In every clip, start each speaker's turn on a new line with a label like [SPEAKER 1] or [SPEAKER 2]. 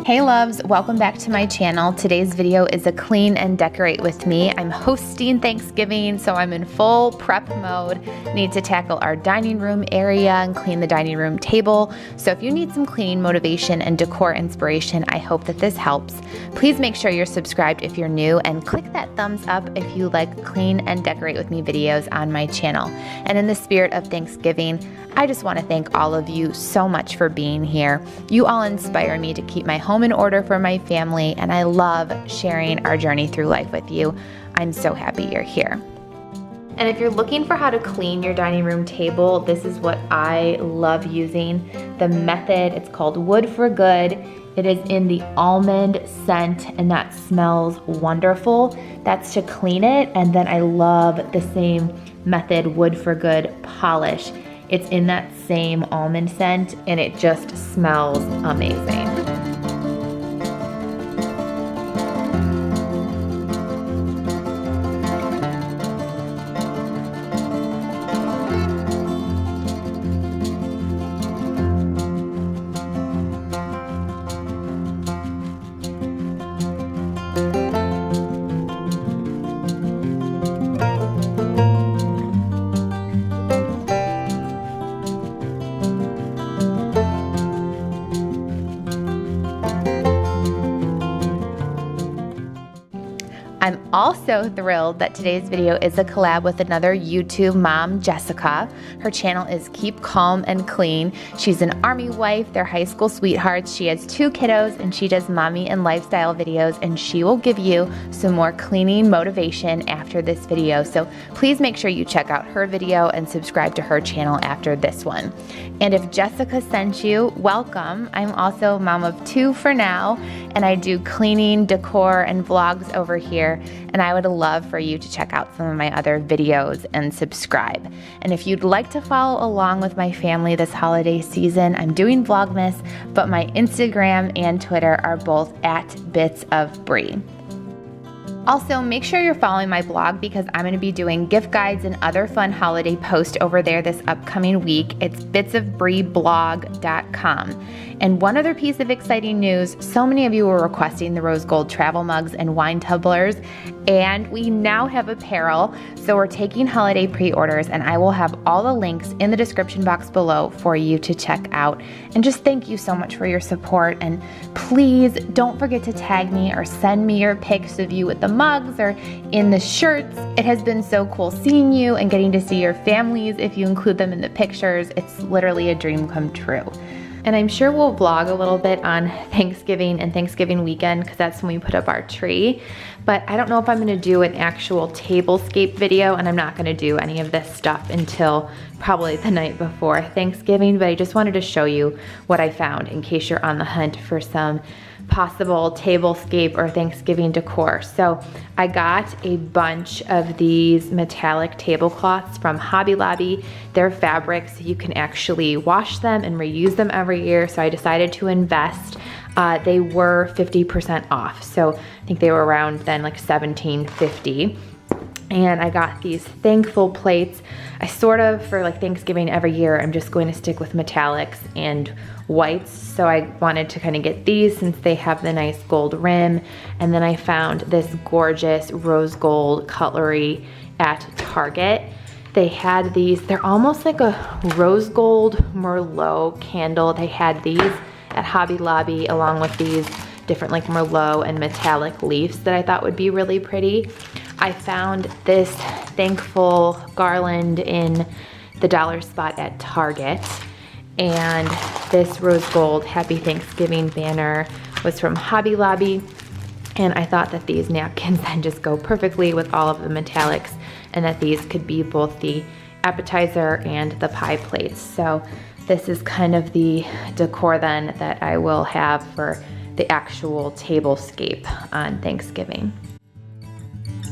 [SPEAKER 1] Hey loves, welcome back to my channel. Today's video is a clean and decorate with me. I'm hosting Thanksgiving, so I'm in full prep mode. Need to tackle our dining room area and clean the dining room table. So if you need some cleaning motivation and decor inspiration, I hope that this helps. Please make sure you're subscribed if you're new and click that thumbs up if you like clean and decorate with me videos on my channel. And in the spirit of Thanksgiving, I just want to thank all of you so much for being here. You all inspire me to keep my home in order for my family, and I love sharing our journey through life with you. I'm so happy you're here. And if you're looking for how to clean your dining room table, this is what I love using. The method, it's called Wood for Good. It is in the almond scent, and that smells wonderful. That's to clean it. And then I love the same method, Wood for Good polish. It's in that same almond scent, and it just smells amazing. I'm also thrilled that today's video is a collab with another YouTube mom, Jessica. Her channel is Keep Calm and Clean. She's an Army wife, they're high school sweethearts. She has 2 kiddos and she does mommy and lifestyle videos, and she will give you some more cleaning motivation after this video. So please make sure you check out her video and subscribe to her channel after this one. And if Jessica sent you, welcome. I'm also a mom of 2 for now, and I do cleaning, decor, and vlogs over here. And I would love for you to check out some of my other videos and subscribe. And if you'd like to follow along with my family this holiday season, I'm doing Vlogmas, but my Instagram and Twitter are both at bitsofbrie. Also, make sure you're following my blog because I'm going to be doing gift guides and other fun holiday posts over there this upcoming week. It's bitsofbrieblog.com. And one other piece of exciting news, so many of you were requesting the rose gold travel mugs and wine tumblers, and we now have apparel. So we're taking holiday pre-orders, and I will have all the links in the description box below for you to check out. And just thank you so much for your support, and please don't forget to tag me or send me your pics of you with the mugs or in the shirts. It has been so cool seeing you and getting to see your families if you include them in the pictures. It's literally a dream come true. And I'm sure we'll vlog a little bit on Thanksgiving and Thanksgiving weekend because that's when we put up our tree. But I don't know if I'm gonna do an actual tablescape video, and I'm not gonna do any of this stuff until probably the night before Thanksgiving, but I just wanted to show you what I found in case you're on the hunt for some possible tablescape or Thanksgiving decor. So I got a bunch of these metallic tablecloths from Hobby Lobby. They're fabric, so you can actually wash them and reuse them every year. So I decided to invest. They were 50% off. So I think they were around then like $17.50. And I got these thankful plates. I sort of, for like Thanksgiving every year, I'm just going to stick with metallics and whites. So I wanted to kind of get these since they have the nice gold rim. And then I found this gorgeous rose gold cutlery at Target. They had these, they're almost like a rose gold Merlot candle. They had these at Hobby Lobby along with these different like Merlot and metallic leaves that I thought would be really pretty. I found this thankful garland in the dollar spot at Target, and this rose gold Happy Thanksgiving banner was from Hobby Lobby, and I thought that these napkins then just go perfectly with all of the metallics, and that these could be both the appetizer and the pie plates. So this is kind of the decor then that I will have for the actual tablescape on Thanksgiving.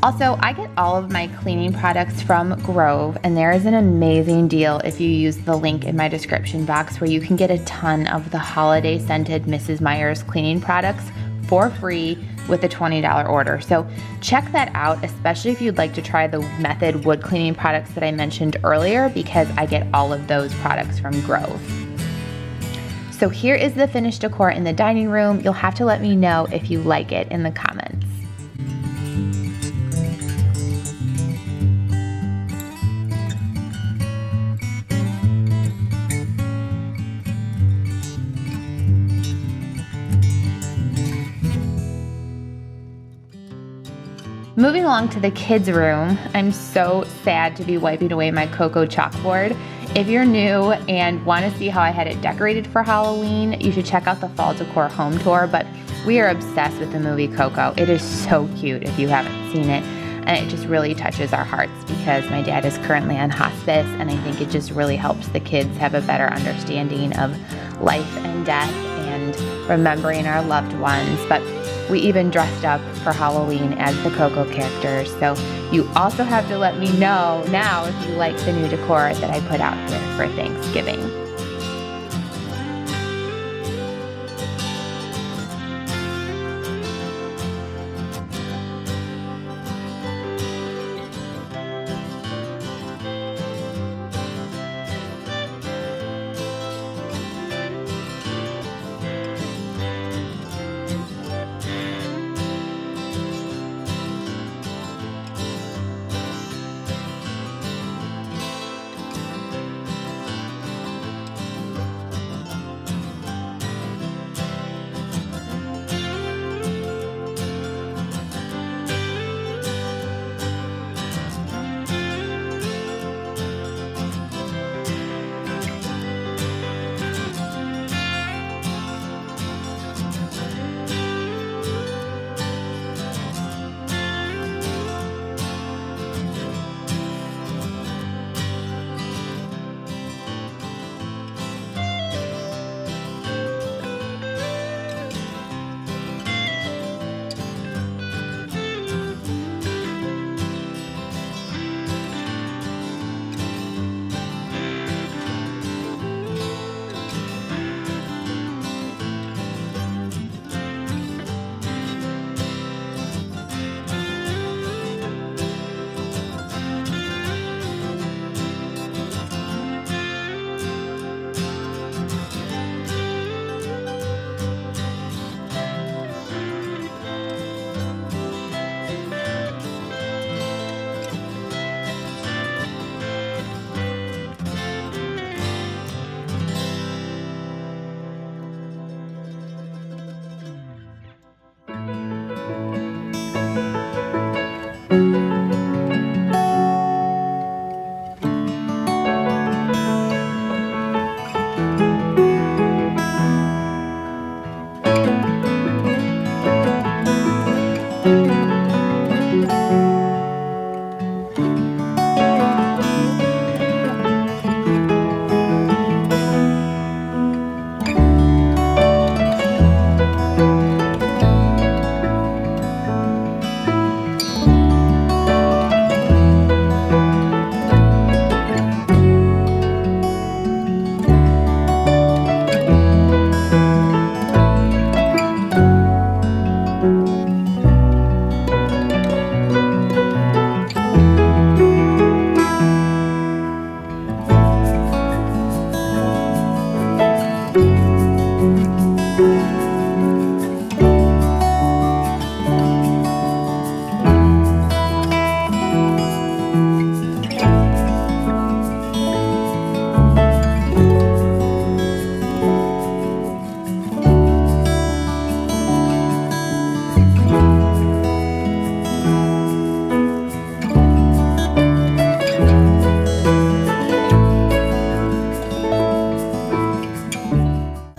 [SPEAKER 1] Also, I get all of my cleaning products from Grove, and there is an amazing deal if you use the link in my description box where you can get a ton of the holiday scented Mrs. Meyer's cleaning products for free with a $20 order. So check that out, especially if you'd like to try the Method wood cleaning products that I mentioned earlier, because I get all of those products from Grove. So here is the finished decor in the dining room. You'll have to let me know if you like it in the comments. Moving along to the kids' room, I'm so sad to be wiping away my COCO chalkboard. If you're new and want to see how I had it decorated for Halloween, you should check out the Fall Decor home tour, but we are obsessed with the movie COCO. It is so cute if you haven't seen it, and it just really touches our hearts because my dad is currently on hospice, and I think it just really helps the kids have a better understanding of life and death and remembering our loved ones. But we even dressed up for Halloween as the COCO characters, so you also have to let me know now if you like the new decor that I put out here for Thanksgiving.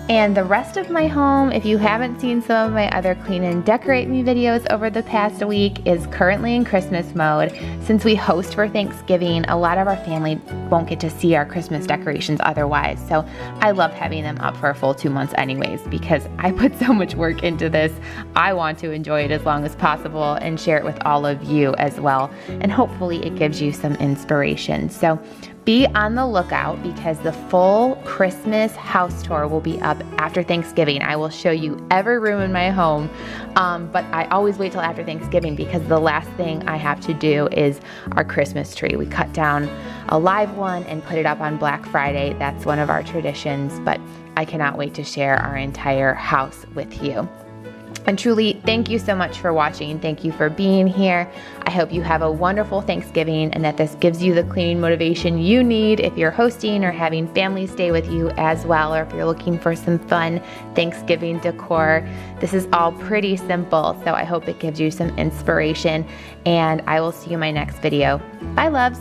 [SPEAKER 1] And the rest of my home, if you haven't seen some of my other clean and decorate me videos over the past week, is currently in Christmas mode. Since we host for Thanksgiving, a lot of our family won't get to see our Christmas decorations otherwise. So I love having them up for a full 2 months anyways, because I put so much work into this. I want to enjoy it as long as possible and share it with all of you as well. And hopefully it gives you some inspiration. So Be on the lookout because the full Christmas house tour will be up after Thanksgiving. I will show you every room in my home, but I always wait till after Thanksgiving because the last thing I have to do is our Christmas tree. We cut down a live one and put it up on Black Friday. That's one of our traditions, but I cannot wait to share our entire house with you. And truly, thank you so much for watching. Thank you for being here. I hope you have a wonderful Thanksgiving and that this gives you the cleaning motivation you need if you're hosting or having family stay with you as well, or if you're looking for some fun Thanksgiving decor. This is all pretty simple, so I hope it gives you some inspiration, and I will see you in my next video. Bye, loves.